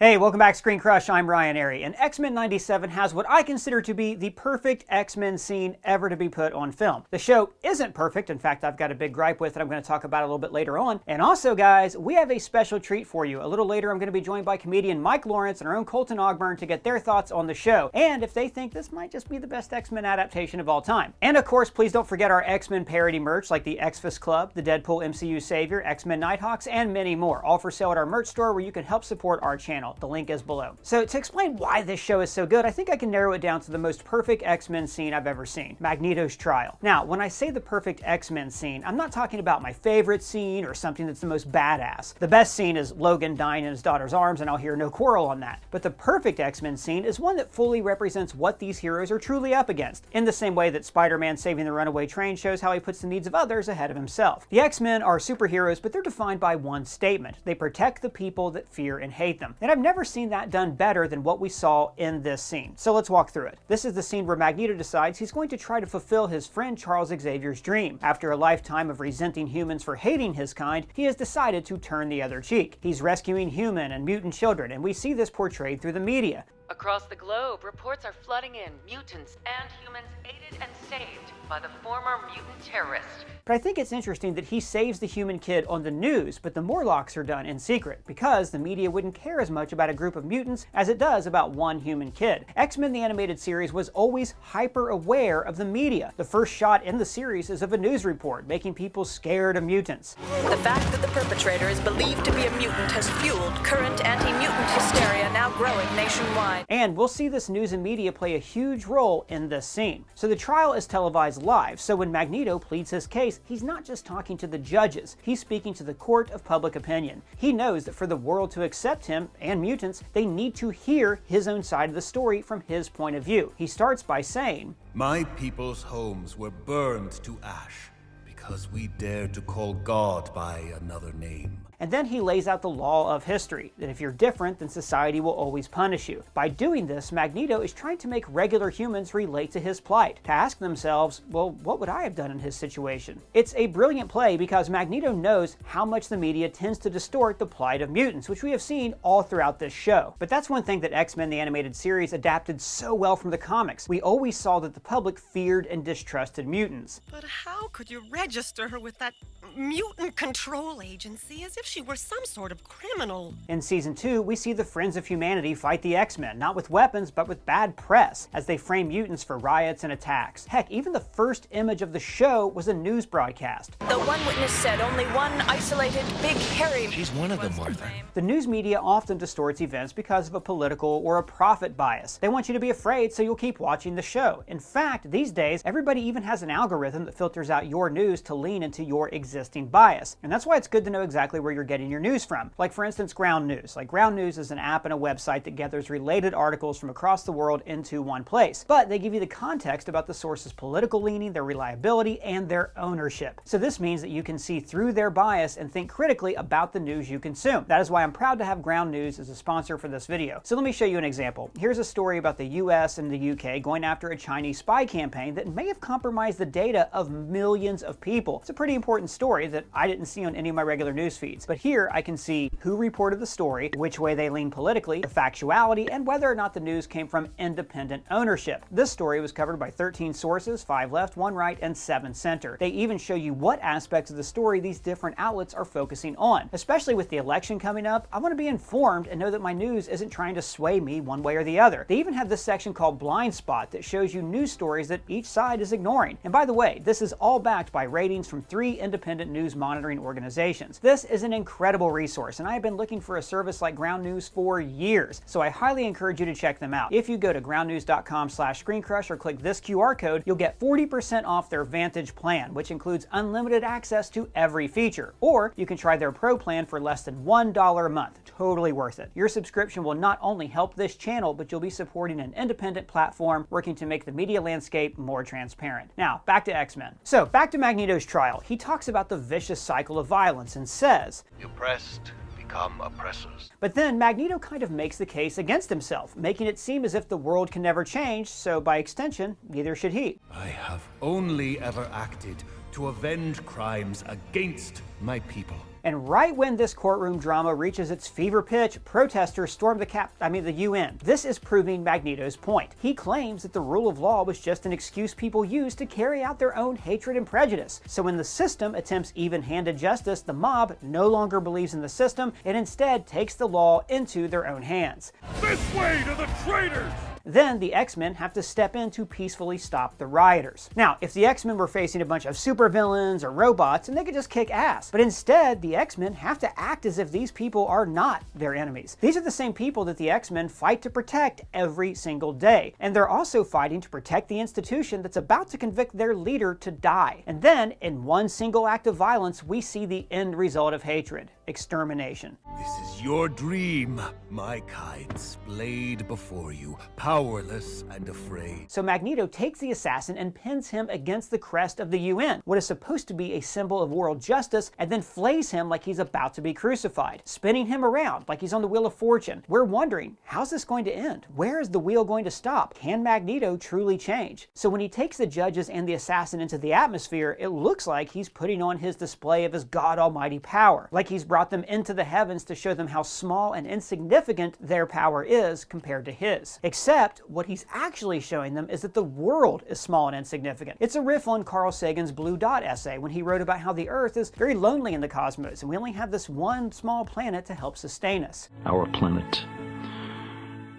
Hey, welcome back to ScreenCrush. I'm Ryan Airy, and X-Men 97 has what I consider to be the perfect X-Men scene ever to be put on film. The show isn't perfect. In fact, I've got a big gripe with it I'm going to talk about a little bit later on. And also, guys, we have a special treat for you. A little later, I'm going to be joined by comedian Mike Lawrence and our own Colton Ogburn to get their thoughts on the show, and if they think this might just be the best X-Men adaptation of all time. And of course, please don't forget our X-Men parody merch like the X-Fist Club, the Deadpool MCU Savior, X-Men Nighthawks, and many more, all for sale at our merch store where you can help support our channel. The link is below. So to explain why this show is so good, I think I can narrow it down to the most perfect X-Men scene I've ever seen, Magneto's trial. Now, when I say the perfect X-Men scene, I'm not talking about my favorite scene or something that's the most badass. The best scene is Logan dying in his daughter's arms, and I'll hear no quarrel on that. But the perfect X-Men scene is one that fully represents what these heroes are truly up against, in the same way that Spider-Man saving the runaway train shows how he puts the needs of others ahead of himself. The X-Men are superheroes, but they're defined by one statement: they protect the people that fear and hate them. And I've never seen that done better than what we saw in this scene. So let's walk through it. This is the scene where Magneto decides he's going to try to fulfill his friend Charles Xavier's dream. After a lifetime of resenting humans for hating his kind, he has decided to turn the other cheek. He's rescuing human and mutant children, and we see this portrayed through the media. Across the globe, reports are flooding in, mutants and humans aided and saved by the former mutant terrorist. But I think it's interesting that he saves the human kid on the news, but the Morlocks are done in secret, because the media wouldn't care as much about a group of mutants as it does about one human kid. X-Men the Animated Series was always hyper-aware of the media. The first shot in the series is of a news report, making people scared of mutants. The fact that the perpetrator is believed to be a mutant has fueled current anti-mutant hysteria now growing nationwide. And we'll see this news and media play a huge role in this scene. So the trial is televised live, so when Magneto pleads his case, he's not just talking to the judges, he's speaking to the court of public opinion. He knows that for the world to accept him and mutants, they need to hear his own side of the story from his point of view. He starts by saying, "My people's homes were burned to ash because we dared to call God by another name." And then he lays out the law of history, that if you're different, then society will always punish you. By doing this, Magneto is trying to make regular humans relate to his plight, to ask themselves, well, what would I have done in his situation? It's a brilliant play because Magneto knows how much the media tends to distort the plight of mutants, which we have seen all throughout this show. But that's one thing that X-Men the Animated Series adapted so well from the comics. We always saw that the public feared and distrusted mutants. But how could you register her with that mutant control agency as if she were some sort of criminal? In Season 2, we see the Friends of Humanity fight the X-Men, not with weapons, but with bad press, as they frame mutants for riots and attacks. Heck, even the first image of the show was a news broadcast. The one witness said only one isolated, big, hairy... She's one of them, Martha. The news media often distorts events because of a political or a profit bias. They want you to be afraid so you'll keep watching the show. In fact, these days, everybody even has an algorithm that filters out your news to lean into your existing bias. And that's why it's good to know exactly where you're getting your news from. Like, for instance, Ground News. Ground News is an app and a website that gathers related articles from across the world into one place. But they give you the context about the source's political leaning, their reliability, and their ownership. So this means that you can see through their bias and think critically about the news you consume. That is why I'm proud to have Ground News as a sponsor for this video. So let me show you an example. Here's a story about the US and the UK going after a Chinese spy campaign that may have compromised the data of millions of people. It's a pretty important story that I didn't see on any of my regular news feeds. But here I can see who reported the story, which way they lean politically, the factuality, and whether or not the news came from independent ownership. This story was covered by 13 sources, 5 left, 1 right, and 7 center. They even show you what aspects of the story these different outlets are focusing on. Especially with the election coming up, I want to be informed and know that my news isn't trying to sway me one way or the other. They even have this section called Blind Spot that shows you news stories that each side is ignoring. And by the way, this is all backed by ratings from 3 independent news monitoring organizations. This is an incredible resource, and I have been looking for a service like Ground News for years, so I highly encourage you to check them out. If you go to groundnews.com/ScreenCrush or click this QR code, you'll get 40% off their Vantage plan, which includes unlimited access to every feature. Or you can try their Pro plan for less than $1 a month. Totally worth it. Your subscription will not only help this channel, but you'll be supporting an independent platform working to make the media landscape more transparent. Now, back to X-Men. So, back to Magneto's trial. He talks about the vicious cycle of violence and says, "The oppressed become oppressors." But then Magneto kind of makes the case against himself, making it seem as if the world can never change, so by extension, neither should he. I have only ever acted to avenge crimes against my people. And right when this courtroom drama reaches its fever pitch, protesters storm the UN. This is proving Magneto's point. He claims that the rule of law was just an excuse people used to carry out their own hatred and prejudice. So when the system attempts even-handed justice, the mob no longer believes in the system and instead takes the law into their own hands. This way to the traitors! Then the X-Men have to step in to peacefully stop the rioters. Now, if the X-Men were facing a bunch of supervillains or robots, and they could just kick ass. But instead, the X-Men have to act as if these people are not their enemies. These are the same people that the X-Men fight to protect every single day. And they're also fighting to protect the institution that's about to convict their leader to die. And then, in one single act of violence, we see the end result of hatred: extermination. This is your dream, my kind splayed before you, powerless and afraid. So Magneto takes the assassin and pins him against the crest of the UN, what is supposed to be a symbol of world justice, and then flays him like he's about to be crucified, spinning him around like he's on the Wheel of Fortune. We're wondering, how's this going to end? Where is the wheel going to stop? Can Magneto truly change? So when he takes the judges and the assassin into the atmosphere, it looks like he's putting on his display of his God Almighty power, like he's brought them into the heavens to show them how small and insignificant their power is compared to his. Except what he's actually showing them is that the world is small and insignificant. It's a riff on Carl Sagan's Blue Dot essay when he wrote about how the Earth is very lonely in the cosmos and we only have this one small planet to help sustain us. Our planet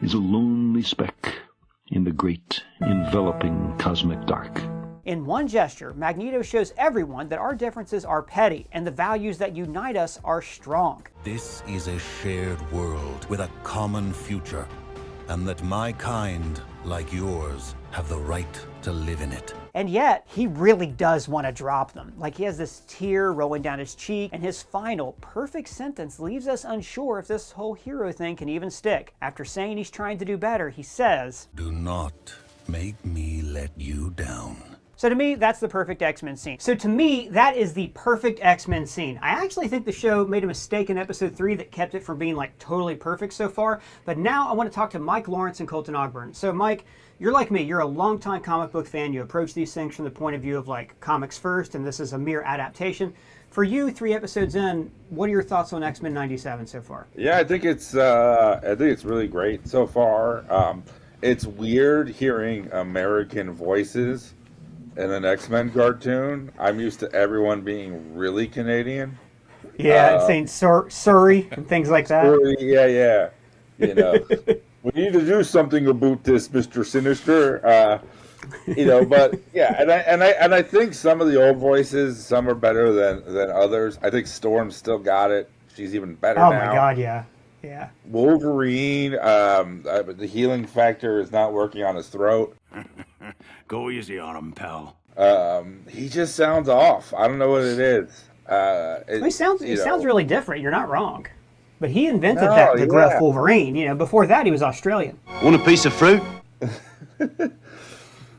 is a lonely speck in the great enveloping cosmic dark. In one gesture, Magneto shows everyone that our differences are petty and the values that unite us are strong. This is a shared world with a common future, and that my kind, like yours, have the right to live in it. And yet, he really does want to drop them. Like he has this tear rolling down his cheek, and his final, perfect sentence leaves us unsure if this whole hero thing can even stick. After saying he's trying to do better, he says, "Do not make me let you down." So to me, that's the perfect X-Men scene. So to me, that is the perfect X-Men scene. I actually think the show made a mistake in episode 3 that kept it from being like totally perfect so far. But now I want to talk to Mike Lawrence and Colton Ogburn. So Mike, you're like me. You're a longtime comic book fan. You approach these things from the point of view of like comics first, and this is a mere adaptation. For you, 3 episodes in, what are your thoughts on X-Men 97 so far? Yeah, I think it's really great so far. It's weird hearing American voices in an X-Men cartoon. I'm used to everyone being really Canadian. Yeah, saying Surrey and things like that. Surrey, yeah. You know, we need to do something about this, Mr. Sinister. You know, but yeah, and I think some of the old voices, some are better than others. I think Storm's still got it. She's even better now. Oh my God, yeah. Wolverine, the healing factor is not working on his throat. Go easy on him, pal. He just sounds off. I don't know what it is. He sounds really different. You're not wrong. But he invented the gruff Wolverine. You know, before that he was Australian. Want a piece of fruit?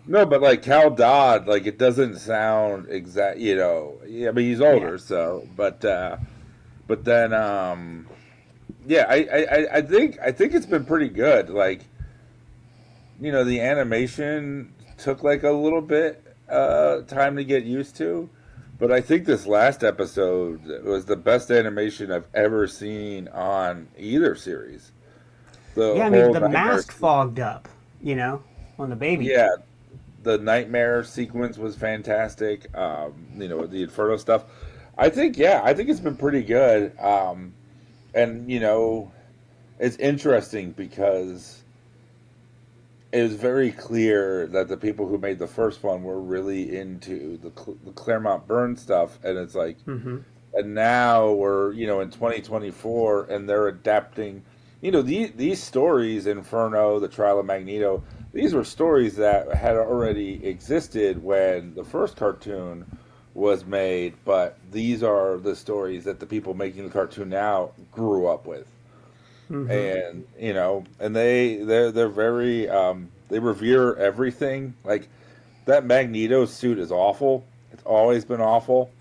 No, but like Cal Dodd, like it doesn't sound exact. You know, yeah, but he's older, so. But then, yeah, I think it's been pretty good. Like, you know, the animation took like a little bit time to get used to, but I think this last episode was the best animation I've ever seen on either series. The mask fogged up, you know, on the baby. Yeah, the nightmare sequence was fantastic. You know, the Inferno stuff. I think it's been pretty good. And you know, it's interesting because it was very clear that the people who made the first one were really into the Claremont Byrne stuff, and it's like, and now we're, you know, in 2024, and they're adapting, you know, these stories, Inferno, the Trial of Magneto, these were stories that had already existed when the first cartoon was made, but these are the stories that the people making the cartoon now grew up with. And you know, and they're very they revere everything. Like that Magneto suit is awful. It's always been awful,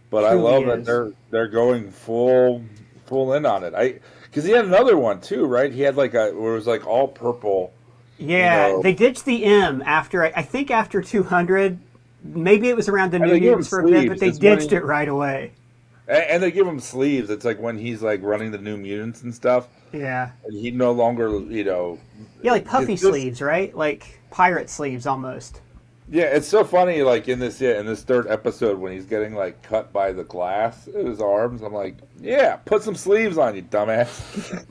but I love that they're going full in on it. Because he had another one too, right? He had like where it was like all purple. Yeah, you know. They ditched the M after I think after 200. Maybe it was around the New Mutants for a bit, but they ditched it right away. And they give him sleeves. It's like when he's like running the New Mutants and stuff. Yeah. And he no longer, Yeah, like puffy sleeves, right? Like pirate sleeves almost. Yeah, it's so funny. Like in this third episode when he's getting like cut by the glass in his arms, I'm like, yeah, put some sleeves on, you dumbass.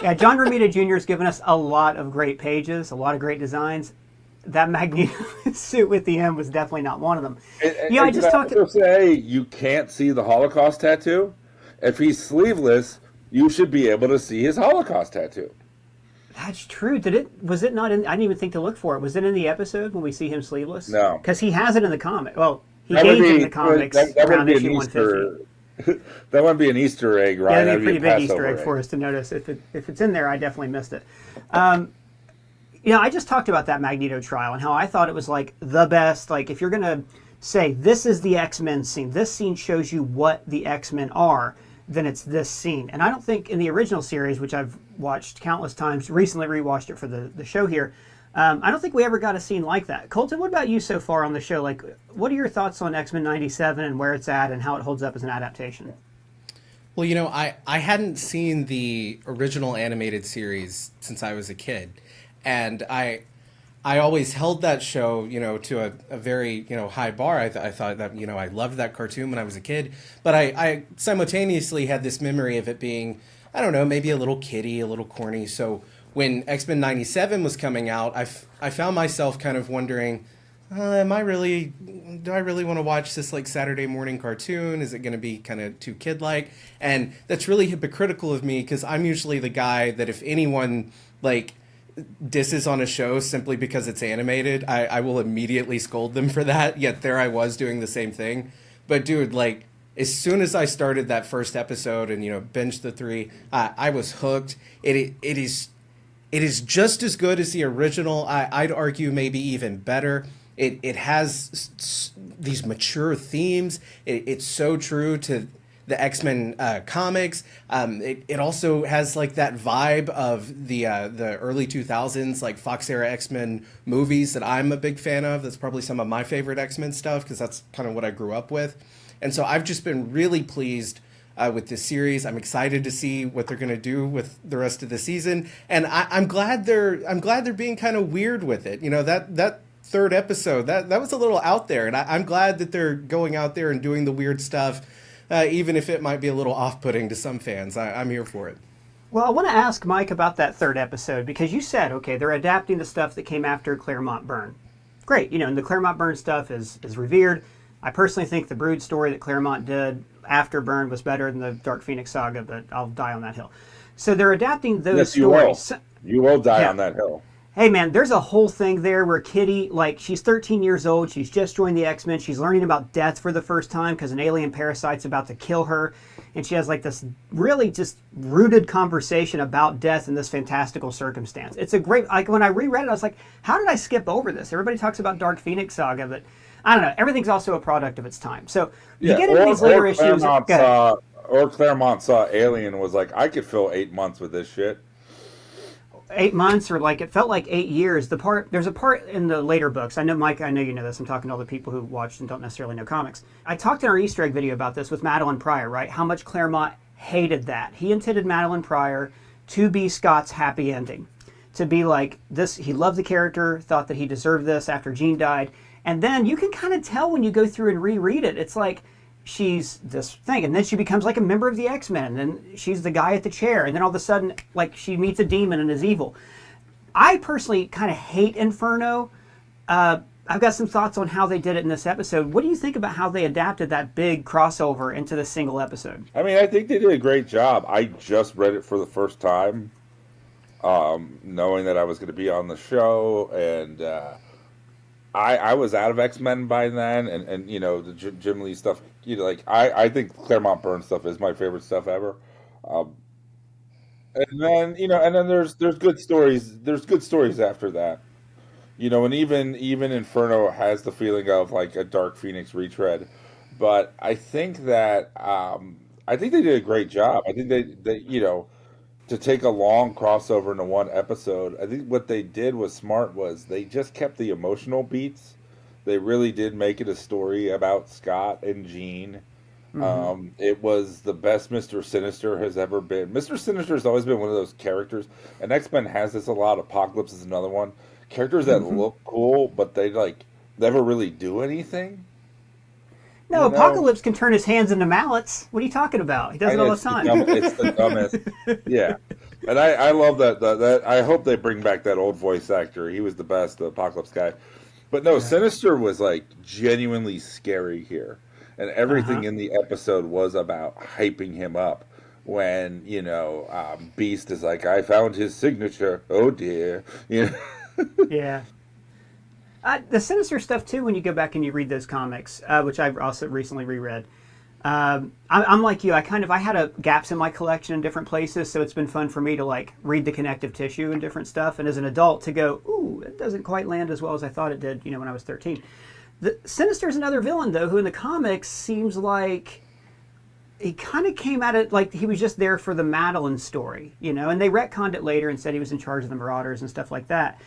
Yeah, John Romita Jr. has given us a lot of great pages, a lot of great designs. That Magneto suit with the M was definitely not one of them. I just talked to say you can't see the Holocaust tattoo. If he's sleeveless, you should be able to see his Holocaust tattoo. That's true. Was it not in? I didn't even think to look for it. Was it in the episode when we see him sleeveless? No, because he has it in the comic. Well, he gains it in the comics around issue 150. That would be an Easter egg, right? Yeah, that'd be a pretty big Easter egg for us to notice. If it's in there, I definitely missed it. I just talked about that Magneto trial and how I thought it was like the best. Like if you're gonna say this is the X-Men scene, this scene shows you what the X-Men are, then it's this scene. And I don't think in the original series, which I've watched countless times, recently rewatched it for the show here, I don't think we ever got a scene like that. Colton, what about you so far on the show? Like, what are your thoughts on X-Men 97 and where it's at and how it holds up as an adaptation? Well, I hadn't seen the original animated series since I was a kid. And I always held that show, to a very, high bar. I thought that, I loved that cartoon when I was a kid. But I simultaneously had this memory of it being, I don't know, maybe a little kiddie, a little corny. So when X-Men 97 was coming out, I found myself kind of wondering, do I really want to watch this like Saturday morning cartoon? Is it going to be kind of too kid-like? And that's really hypocritical of me because I'm usually the guy that if anyone like disses on a show simply because it's animated, I will immediately scold them for that. Yet there I was doing the same thing. But dude, like as soon as I started that first episode and binged the 3, I was hooked. It is just as good as the original. I'd argue maybe even better. It has these mature themes. It's so true to the X-Men comics. It also has like that vibe of the early 2000s, like Fox era X-Men movies that I'm a big fan of. That's probably some of my favorite X-Men stuff because that's kind of what I grew up with. And so I've just been really pleased with this series. I'm excited to see what they're going to do with the rest of the season, and I'm glad they're being kind of weird with it. That third episode that was a little out there, and I'm glad that they're going out there and doing the weird stuff. Even if it might be a little off-putting to some fans, I'm here for it. Well, I want to ask Mike about that third episode, because you said, okay, they're adapting the stuff that came after Claremont Byrne. Great, and the Claremont Byrne stuff is revered. I personally think the Brood story that Claremont did after Byrne was better than the Dark Phoenix saga, but I'll die on that hill. So they're adapting those stories. You will die on that hill. Hey man, there's a whole thing there where Kitty, like, she's 13 years old, she's just joined the X-Men, she's learning about death for the first time because an alien parasite's about to kill her, and she has like this really just rooted conversation about death in this fantastical circumstance. It's a great, like when I reread it, I was like, how did I skip over this? Everybody talks about Dark Phoenix saga, but I don't know, everything's also a product of its time. So you get into these later issues. Or Claremont saw Alien and was like, I could fill 8 months with this shit. 8 months, or like it felt like 8 years. There's a part in the later books. I know, Mike, I know you know this. I'm talking to all the people who watched and don't necessarily know comics. I talked in our Easter egg video about this with Madeline Pryor, right? How much Claremont hated that. He intended Madeline Pryor to be Scott's happy ending. To be like this, he loved the character, thought that he deserved this after Jean died. And then you can kind of tell when you go through and reread it. It's like she's this thing, and then she becomes like a member of the X-Men, and then she's the guy at the chair, and then all of a sudden, like, she meets a demon and is evil. I personally kind of hate Inferno. I've got some thoughts on how they did it in this episode. What do you think about how they adapted that big crossover into the single episode? I mean, I think they did a great job. I just read it for the first time, knowing that I was going to be on the show, and I was out of X-Men by then, and the Jim Lee stuff. I think Claremont Byrne stuff is my favorite stuff ever. And then there's good stories. There's good stories after that. And even Inferno has the feeling of like a Dark Phoenix retread. But I think that I think they did a great job. I think they to take a long crossover into one episode, I think what they did was smart. Was they just kept the emotional beats. They really did make it a story about Scott and Jean. It was the best Mr. Sinister has ever been. Mr. Sinister has always been one of those characters, and X-Men has this a lot. Apocalypse is another one. Characters that look cool, but they like never really do anything. No, Apocalypse can turn his hands into mallets. What are you talking about? He does it all the time. It's the dumbest. Yeah. And I love that. I hope they bring back that old voice actor. He was the best, the Apocalypse guy. But no, Sinister was like genuinely scary here. And everything in the episode was about hyping him up. When, Beast is like, I found his signature. Oh dear. Yeah. The Sinister stuff too, when you go back and you read those comics, which I've also recently reread. I'm like you. I had gaps in my collection in different places, so it's been fun for me to like read the connective tissue and different stuff. And as an adult, to go, ooh, it doesn't quite land as well as I thought it did. When I was 13. The Sinister is another villain though, who in the comics seems like he kind of came at it like he was just there for the Madeline story, And they retconned it later and said he was in charge of the Marauders and stuff like that.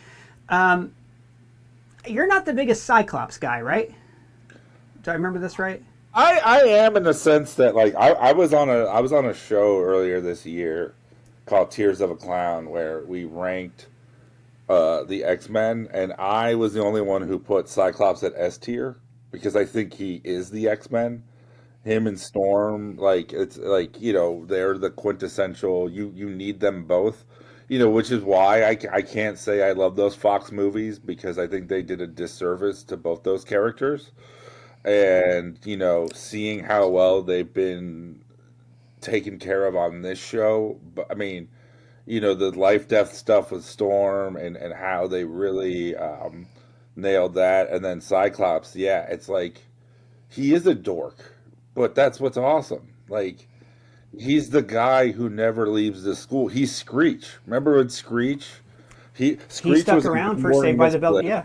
You're not the biggest Cyclops guy, right? Do I remember this right? I am, in the sense that like I was on a show earlier this year called Tears of a Clown, where we ranked the X-Men, and I was the only one who put Cyclops at S tier because I think he is the X-Men. Him and Storm, like it's like they're the quintessential. You need them both, which is why I can't say I love those Fox movies, because I think they did a disservice to both those characters. And, seeing how well they've been taken care of on this show. But I mean, the life-death stuff with Storm and how they really nailed that. And then Cyclops, yeah, it's like, he is a dork, but that's what's awesome. Like, he's the guy who never leaves the school. He's Screech. Remember with Screech? Screech he stuck around for Saved by the Bell, yeah.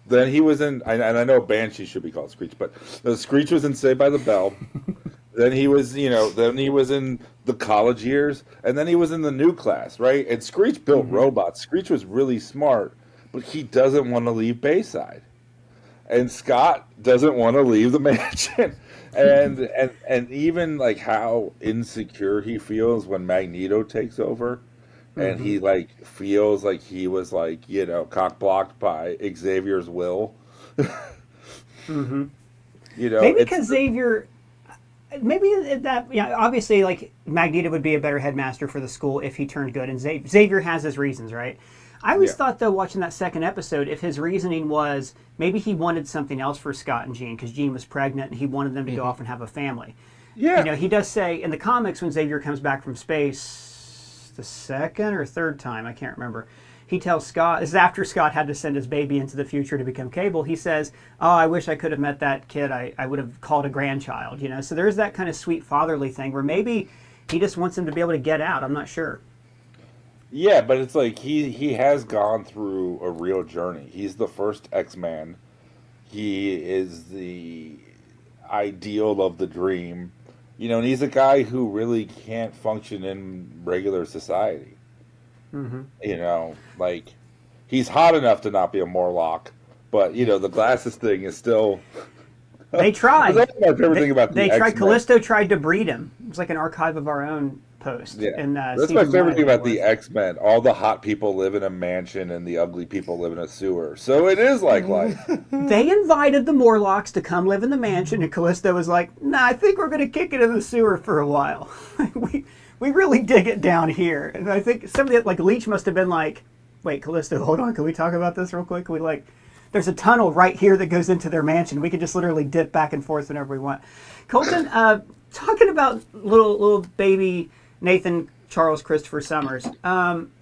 Then he was in, and I know Banshee should be called Screech, but Screech was in Saved by the Bell. Then he was, then he was in the college years, and then he was in the New Class, right? And Screech built robots. Screech was really smart, but he doesn't want to leave Bayside. And Scott doesn't want to leave the mansion. And even like how insecure he feels when Magneto takes over. And he like feels like he was like, cock blocked by Xavier's will. Maybe because Xavier, maybe that, obviously like Magneto would be a better headmaster for the school if he turned good, and Xavier has his reasons, right? I always thought though, watching that second episode, if his reasoning was maybe he wanted something else for Scott and Jean, because Jean was pregnant and he wanted them to go off and have a family. Yeah. He does say in the comics when Xavier comes back from space, the second or third time, I can't remember, he tells Scott, this is after Scott had to send his baby into the future to become Cable, he says, oh, I wish I could have met that kid, I would have called a grandchild, so there's that kind of sweet fatherly thing where maybe he just wants him to be able to get out. I'm not sure. Yeah, but it's like he has gone through a real journey. He's the first X-Man. He is the ideal of the dream. And he's a guy who really can't function in regular society. Like, he's hot enough to not be a Morlock, but, the glasses thing is still... They tried. That's my favorite thing about the They tried. X-Men. Callisto tried to breed him. It was like an archive of our own post. Yeah. That's my favorite thing about the X-Men. All the hot people live in a mansion and the ugly people live in a sewer. So it is like life. They invited the Morlocks to come live in the mansion, and Callisto was like, nah, I think we're going to kick it in the sewer for a while. we really dig it down here. And I think some of the, like, Leech must have been like, wait, Callisto, hold on, can we talk about this real quick? There's a tunnel right here that goes into their mansion. We can just literally dip back and forth whenever we want. Colton, talking about little baby Nathan Charles Christopher Summers,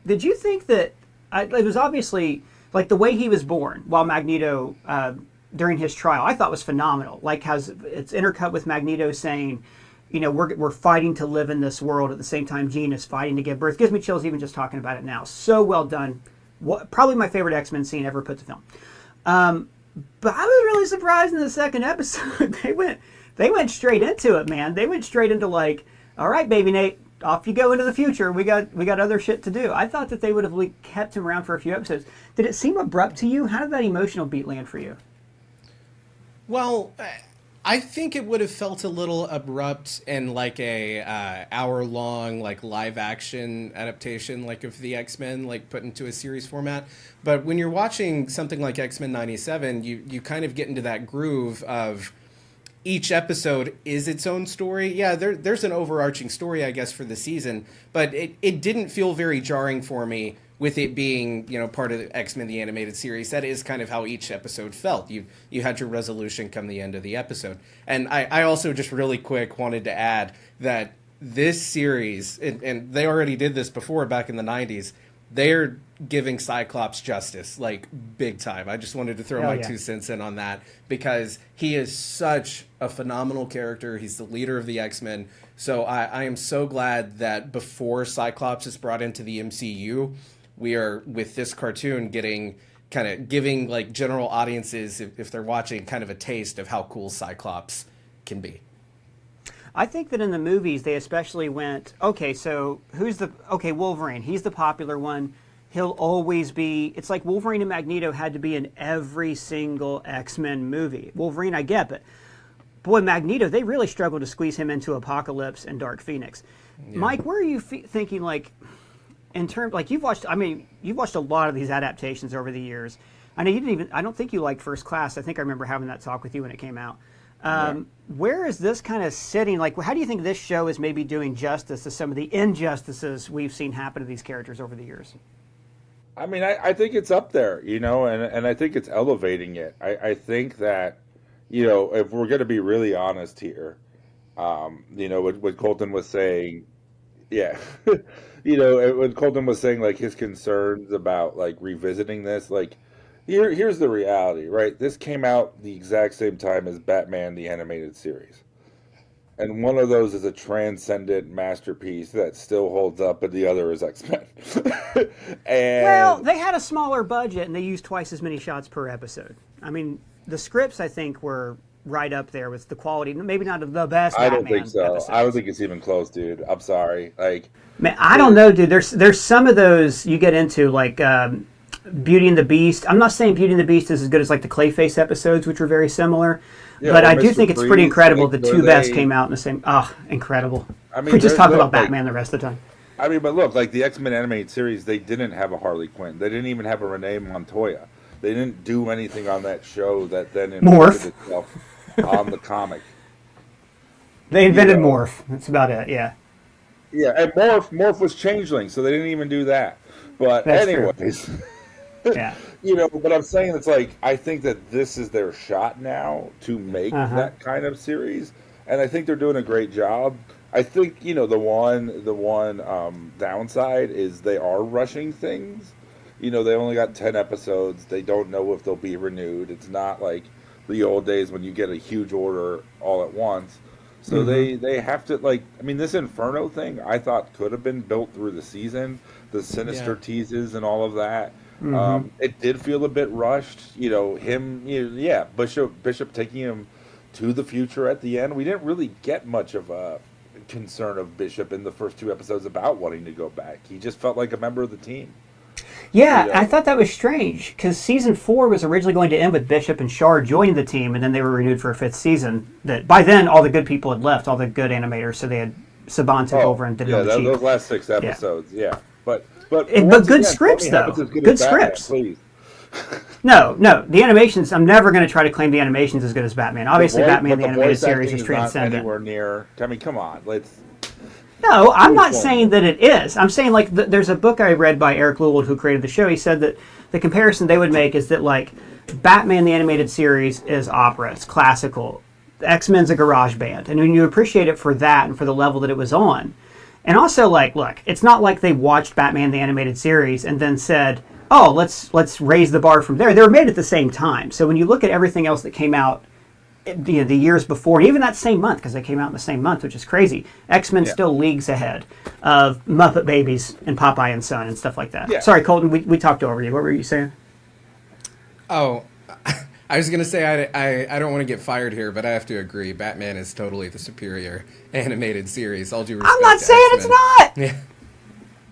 did you think that it was obviously like the way he was born while Magneto during his trial, I thought was phenomenal. Like how it's intercut with Magneto saying, we're fighting to live in this world at the same time Jean is fighting to give birth. Gives me chills even just talking about it now. So well done. Probably my favorite X-Men scene ever put to film. But I was really surprised in the second episode. They went straight into it, man. They went straight into like, all right, baby Nate, off you go into the future. We got other shit to do. I thought that they would have kept him around for a few episodes. Did it seem abrupt to you? How did that emotional beat land for you? Well, I think it would have felt a little abrupt in like a hour-long like live-action adaptation, like of the X-Men, like put into a series format. But when you're watching something like X-Men '97, you kind of get into that groove of each episode is its own story. Yeah, there's an overarching story, I guess, for the season, but it didn't feel very jarring for me with it being, you know, part of the X-Men the Animated Series. That is kind of how each episode felt. You had your resolution come the end of the episode. And I also just really quick wanted to add that this series, and they already did this before back in the 90s, they're giving Cyclops justice, like, big time. I just wanted to throw my 2 cents in on that, because he is such a phenomenal character. He's the leader of the X-Men. So I am so glad that before Cyclops is brought into the MCU, we are, with this cartoon, giving like general audiences, if they're watching, kind of a taste of how cool Cyclops can be. I think that in the movies they especially went, okay, so Wolverine, he's the popular one. He'll always be, it's like Wolverine and Magneto had to be in every single X-Men movie. Wolverine, I get, but boy, Magneto, they really struggled to squeeze him into Apocalypse and Dark Phoenix. Yeah. Mike, where are you thinking, like, in terms, like, you've watched a lot of these adaptations over the years. I know I don't think you liked First Class. I think I remember having that talk with you when it came out. Where is this kind of sitting? Like, how do you think this show is maybe doing justice to some of the injustices we've seen happen to these characters over the years? I mean, I think it's up there, you know, and I think it's elevating it. I think that, you know, if we're going to be really honest here, you know, what Colton was saying, yeah, you know, when Colton was saying, like, his concerns about, like, revisiting this, like, here's the reality, right? This came out the exact same time as Batman the Animated Series. And one of those is a transcendent masterpiece that still holds up, and the other is X-Men. Well, they had a smaller budget, and they used twice as many shots per episode. I mean, the scripts, I think, were right up there with the quality. Maybe not the best Batman I don't think so. episodes. I don't think it's even close, dude. I'm sorry. Like, man, I don't know, dude. There's some of those you get into, like Beauty and the Beast. I'm not saying Beauty and the Beast is as good as, like, the Clayface episodes, which were very similar. Yeah, but I do think it's pretty incredible the two best came out in the same... Oh, incredible. I mean, we just talk about Batman the rest of the time. I mean, but look, like the X-Men Animated Series, they didn't have a Harley Quinn. They didn't even have a Renee Montoya. They didn't do anything on that show that then invented itself on the comic. They invented Morph. That's about it, yeah. Yeah, and Morph was Changeling, so they didn't even do that. But that's anyways... Yeah. You know, but I'm saying it's like, I think that this is their shot now to make that kind of series, and I think they're doing a great job. I think, you know, the one downside is they are rushing things. You know, they only got 10 episodes. They don't know if they'll be renewed. It's not like the old days when you get a huge order all at once. So they have to, like, I mean, this Inferno thing I thought could have been built through the season, the Sinister teases and all of that. It did feel a bit rushed, you know, Bishop taking him to the future at the end. We didn't really get much of a concern of Bishop in the first 2 episodes about wanting to go back. He just felt like a member of the team. Yeah, I thought that was strange, because season 4 was originally going to end with Bishop and Shar joining the team, and then they were renewed for a 5th season. That by then, all the good people had left, all the good animators, so they had Saban took over and did it on the cheap. Those last 6 episodes, But good scripts, though. Good scripts. Please. No. The animations, I'm never going to try to claim the animations as good as Batman. Obviously, Batman, the animated series, is transcendent. Anywhere near. I mean, come on. No, I'm not saying that it is. I'm saying, like, there's a book I read by Eric Lewald, who created the show. He said that the comparison they would make is that, like, Batman, the animated series, is opera. It's classical. X-Men's a garage band. And when you appreciate it for that and for the level that it was on, and also, like, look, it's not like they watched Batman the Animated Series and then said, oh, let's raise the bar from there. They were made at the same time. So when you look at everything else that came out, you know, the years before, and even that same month, because they came out in the same month, which is crazy, X-Men still leagues ahead of Muppet Babies and Popeye and Son and stuff like that. Yeah. Sorry, Colton, we talked over you. What were you saying? Oh, I was going to say I don't want to get fired here, but I have to agree. Batman is totally the superior animated series. All due respect. I'm not saying it's not. Yeah.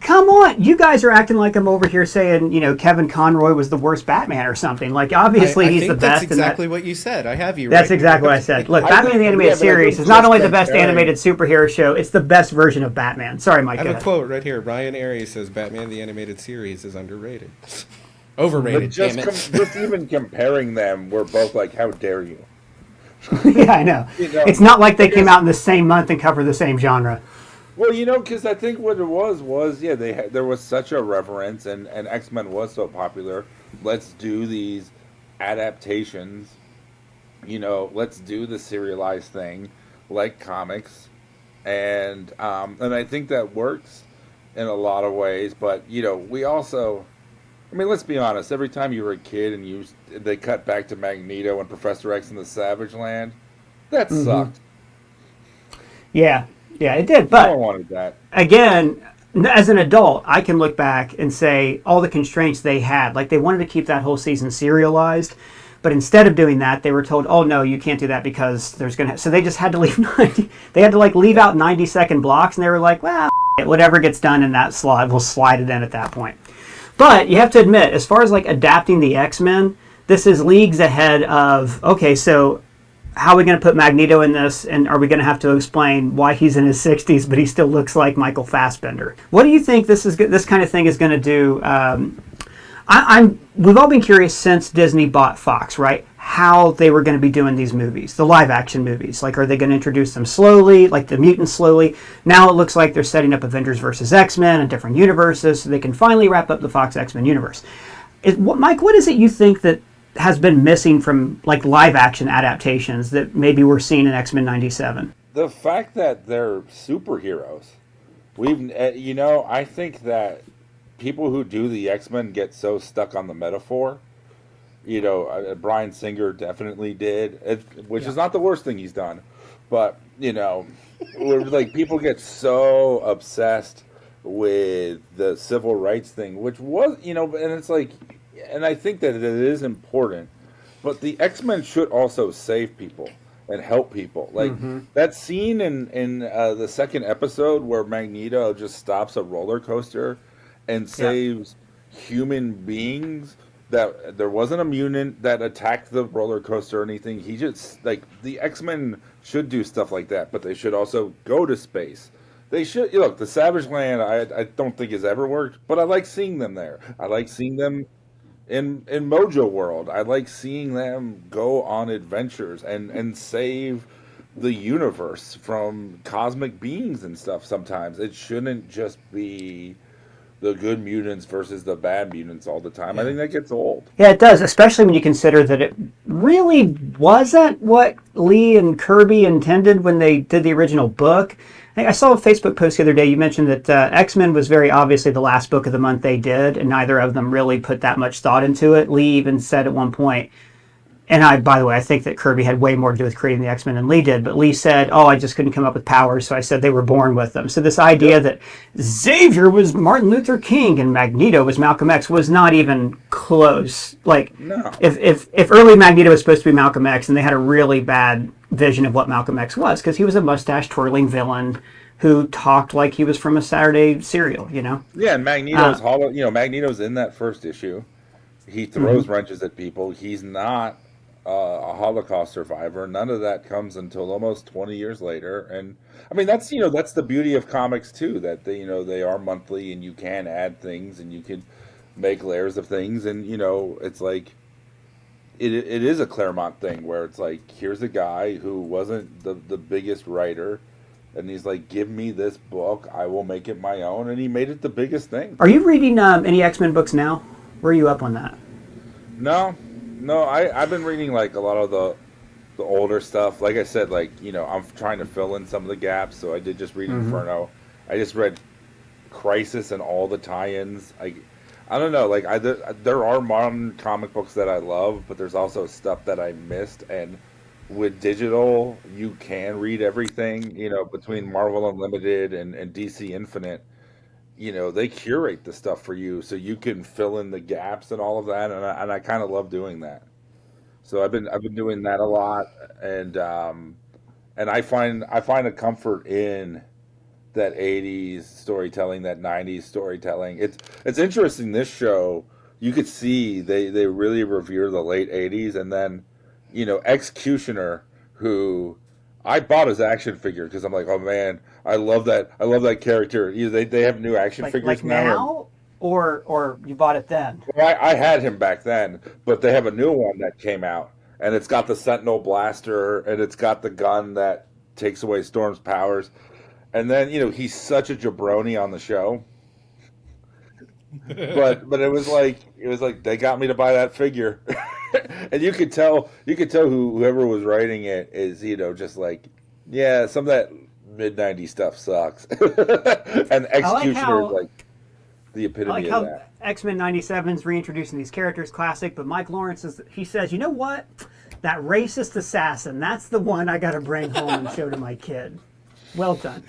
Come on, you guys are acting like I'm over here saying, Kevin Conroy was the worst Batman or something. Like, obviously he's the best. That's exactly what you said. I have you. That's exactly what I said. Look, Batman the Animated Series is not only the best animated superhero show, it's the best version of Batman. Sorry, Mike. I have a quote right here. Ryan Aries says Batman the Animated Series is underrated. Overrated, just damn it. Just even comparing them, we're both like, how dare you? Yeah, I know. It's not like they came out in the same month and cover the same genre. Well, because I think what it was there was such a reverence, and X-Men was so popular. Let's do these adaptations. Let's do the serialized thing, like comics, and I think that works in a lot of ways. But we also, let's be honest. Every time you were a kid and they cut back to Magneto and Professor X in the Savage Land, that sucked. Yeah. Yeah, it did, but I wanted that. Again, as an adult, I can look back and say all the constraints they had. Like, they wanted to keep that whole season serialized, but instead of doing that, they were told, "Oh no, you can't do that because there's gonna." So they just had to leave 90. They had to leave out 90-second blocks, and they were like, "Well, whatever gets done in that slot, we'll slide it in at that point." But you have to admit, as far as adapting the X-Men, this is leagues ahead of. Okay, so how are we going to put Magneto in this, and are we going to have to explain why he's in his 60s but he still looks like Michael Fassbender? What do you think this kind of thing is going to do? We've all been curious since Disney bought Fox, right? How they were going to be doing these movies, the live-action movies. Like, are they going to introduce them slowly, like the mutants slowly? Now it looks like they're setting up Avengers versus X-Men in different universes, so they can finally wrap up the Fox X-Men universe. Mike, what is it you think that has been missing from live action adaptations that maybe we're seeing in X-Men 97? The fact that they're superheroes. I think that people who do the X-Men get so stuck on the metaphor. Bryan Singer definitely did, which is not the worst thing he's done. But, people get so obsessed with the civil rights thing, which was, and it's and I think that it is important, but the X-Men should also save people and help people. That scene in the second episode where Magneto just stops a roller coaster and saves human beings. That there wasn't a mutant that attacked the roller coaster or anything. He just the X-Men should do stuff like that, but they should also go to space. They should look. The Savage Land I don't think has ever worked, but I like seeing them there. I like seeing them in Mojo World. I like seeing them go on adventures and save the universe from cosmic beings and stuff. Sometimes it shouldn't just be the good mutants versus the bad mutants all the time. I think that gets old. Yeah, it does, especially when you consider that it really wasn't what Lee and Kirby intended when they did the original book. I saw a Facebook post the other day. You mentioned that X-Men was very obviously the last book of the month they did, and neither of them really put that much thought into it. Lee even said at one point, and by the way, I think that Kirby had way more to do with creating the X-Men than Lee did, but Lee said, "Oh, I just couldn't come up with powers, so I said they were born with them." So this idea that Xavier was Martin Luther King and Magneto was Malcolm X was not even close. No. If early Magneto was supposed to be Malcolm X, and they had a really bad vision of what Malcolm X was, because he was a mustache-twirling villain who talked like he was from a Saturday cereal, Yeah, and Magneto's Magneto's in that first issue. He throws wrenches at people. He's not a Holocaust survivor. None of that comes until almost 20 years later. And that's that's the beauty of comics too, that they are monthly and you can add things and you can make layers of things, and it's it is a Claremont thing where it's here's a guy who wasn't the biggest writer, and he's give me this book, I will make it my own, and he made it the biggest thing. Are you reading any X-Men books now? Where are you up on that? No, I've been reading a lot of the older stuff. Like I said, I'm trying to fill in some of the gaps, so I did just read Inferno. I just read Crisis and all the tie-ins. I don't know, there are modern comic books that I love, but there's also stuff that I missed, and with digital, you can read everything, between Marvel Unlimited and DC Infinite. They curate the stuff for you so you can fill in the gaps and all of that, and I kind of love doing that. So I've been doing that a lot, and I find a comfort in that 80s storytelling, that 90s storytelling. It's interesting, this show, you could see they really revere the late 80s, and then, you know, Executioner, who I bought his action figure because I'm like, oh man, I love that character. They have new action figures like now, or you bought it then? Well, I had him back then, but they have a new one that came out, and it's got the Sentinel blaster, and it's got the gun that takes away Storm's powers. And then, you know, he's such a jabroni on the show. but it was like they got me to buy that figure. And you could tell whoever was writing it is, you know, just like, yeah, some of that mid-90s stuff sucks. And Executioner is like the epitome of that. X-Men 97's reintroducing these characters, classic, but Mike Lawrence says, you know what? That racist assassin, that's the one I got to bring home and show to my kid. Well done.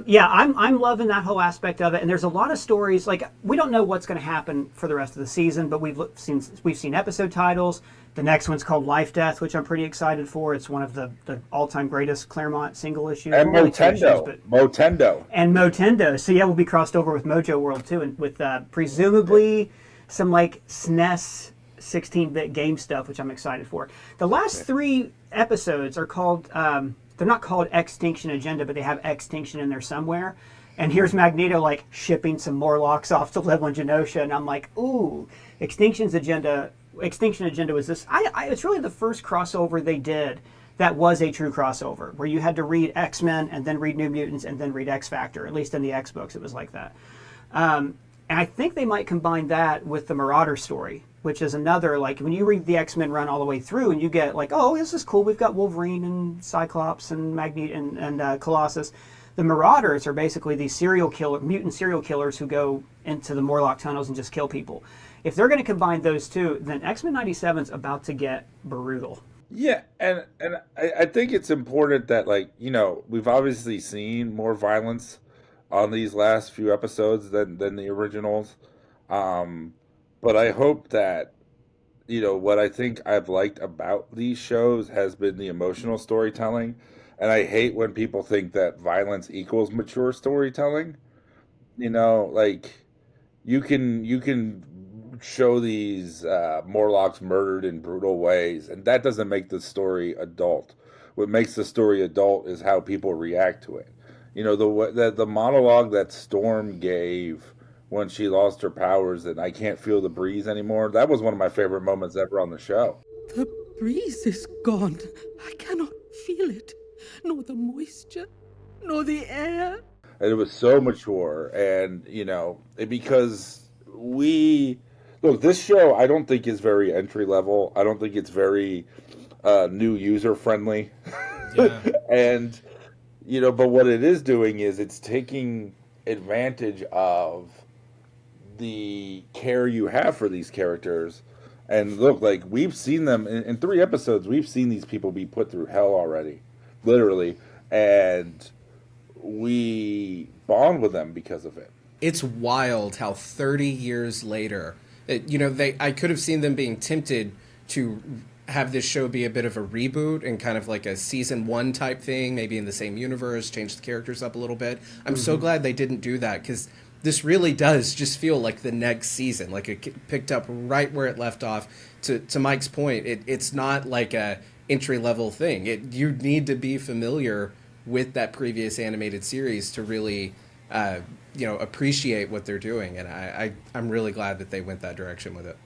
Yeah, I'm loving that whole aspect of it, and there's a lot of stories. Like, we don't know what's going to happen for the rest of the season, but we've seen episode titles. The next one's called Life Death, which I'm pretty excited for. It's one of the all-time greatest Claremont single issues. And Motendo. And Motendo. So yeah, we'll be crossed over with Mojo World too, and with presumably some like SNES 16-bit game stuff, which I'm excited for. The last 3 episodes are called. They're not called Extinction Agenda, but they have Extinction in there somewhere. And here's Magneto like shipping some Morlocks off to live on Genosha, and I'm like, ooh, Extinction Agenda was this. It's really the first crossover they did that was a true crossover, where you had to read X-Men and then read New Mutants and then read X-Factor. At least in the X books, it was like that. And I think they might combine that with the Marauder story, which is another, like, when you read the X-Men run all the way through and you get like, oh, this is cool. We've got Wolverine and Cyclops and Magneto and Colossus. The Marauders are basically these mutant serial killers who go into the Morlock tunnels and just kill people. If they're going to combine those two, then X-Men 97's about to get brutal. Yeah, and I think it's important that, like, you know, we've obviously seen more violence on these last few episodes than the originals. But I hope that, you know, what I think I've liked about these shows has been the emotional storytelling. And I hate when people think that violence equals mature storytelling. You know, like, you can show these Morlocks murdered in brutal ways, and that doesn't make the story adult. What makes the story adult is how people react to it. You know, the monologue that Storm gave when she lost her powers and I can't feel the breeze anymore, that was one of my favorite moments ever on the show. The breeze is gone. I cannot feel it. Nor the moisture, nor the air. And it was so mature, and, you know, because this show I don't think is very entry level. I don't think it's very new user friendly. Yeah. And, you know, but what it is doing is it's taking advantage of the care you have for these characters. And look, like, we've seen them in 3 episodes, we've seen these people be put through hell already, literally, and we bond with them because of it. It's wild how 30 years later, I could have seen them being tempted to have this show be a bit of a reboot and kind of like a season 1 type thing, maybe in the same universe, change the characters up a little bit. I'm so glad they didn't do that, because this really does just feel like the next season, like it picked up right where it left off. To Mike's point, it's not like a entry-level thing. You need to be familiar with that previous animated series to really appreciate what they're doing, and I'm really glad that they went that direction with it.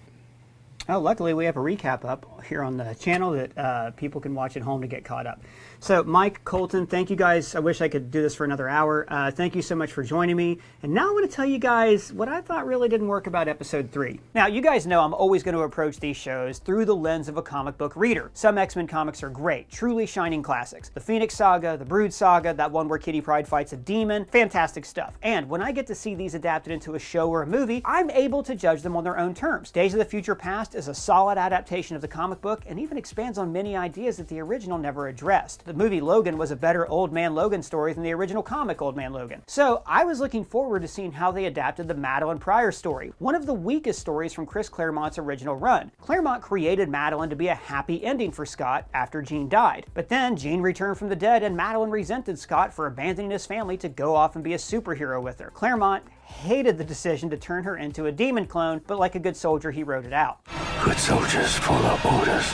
Oh, luckily we have a recap up here on the channel that people can watch at home to get caught up. So, Mike, Colton, thank you guys. I wish I could do this for another hour. Thank you so much for joining me. And now I want to tell you guys what I thought really didn't work about episode 3. Now, you guys know I'm always going to approach these shows through the lens of a comic book reader. Some X-Men comics are great, truly shining classics. The Phoenix Saga, the Brood Saga, that one where Kitty Pryde fights a demon, fantastic stuff. And when I get to see these adapted into a show or a movie, I'm able to judge them on their own terms. Days of the Future Past Lost is a solid adaptation of the comic book and even expands on many ideas that the original never addressed. The movie Logan was a better Old Man Logan story than the original comic Old Man Logan. So I was looking forward to seeing how they adapted the Madeline Pryor story, one of the weakest stories from Chris Claremont's original run. Claremont created Madeline to be a happy ending for Scott after Jean died. But then Jean returned from the dead and Madeline resented Scott for abandoning his family to go off and be a superhero with her. Claremont hated the decision to turn her into a demon clone, but like a good soldier, he wrote it out. Good soldiers follow orders.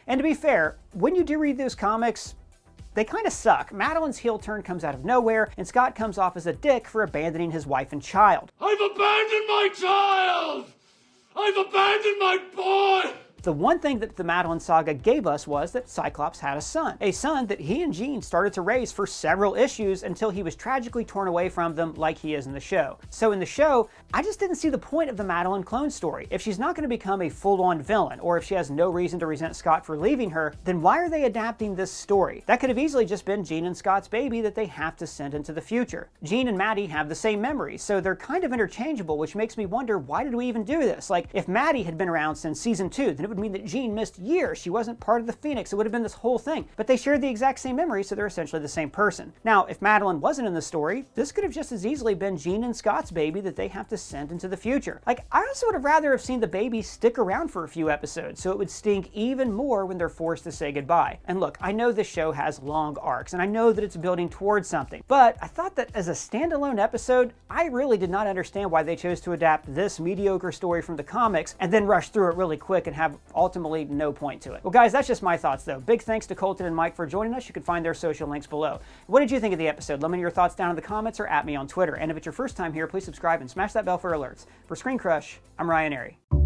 And to be fair, when you do read those comics, they kind of suck. Madeline's heel turn comes out of nowhere, and Scott comes off as a dick for abandoning his wife and child. I've abandoned my child! I've abandoned my boy! The one thing that the Madeline saga gave us was that Cyclops had a son that he and Jean started to raise for several issues until he was tragically torn away from them like he is in the show. So in the show, I just didn't see the point of the Madeline clone story. If she's not going to become a full-on villain, or if she has no reason to resent Scott for leaving her, then why are they adapting this story? That could have easily just been Jean and Scott's baby that they have to send into the future. Jean and Maddie have the same memories, so they're kind of interchangeable, which makes me wonder, why did we even do this? Like, if Maddie had been around since season 2, then it would mean that Jean missed years. She wasn't part of the Phoenix. It would have been this whole thing. But they shared the exact same memories, so they're essentially the same person. Now, if Madeline wasn't in the story, this could have just as easily been Jean and Scott's baby that they have to send into the future. Like, I also would have rather have seen the baby stick around for a few episodes, so it would stink even more when they're forced to say goodbye. And look, I know this show has long arcs, and I know that it's building towards something, but I thought that as a standalone episode, I really did not understand why they chose to adapt this mediocre story from the comics and then rush through it really quick and have ultimately no point to it. Well guys, that's just my thoughts though. Big thanks to Colton and Mike for joining us. You can find their social links below. What did you think of the episode? Let me know your thoughts down in the comments or at me on Twitter. And if it's your first time here, please subscribe and smash that bell for alerts. For ScreenCrush, I'm Ryan Airy.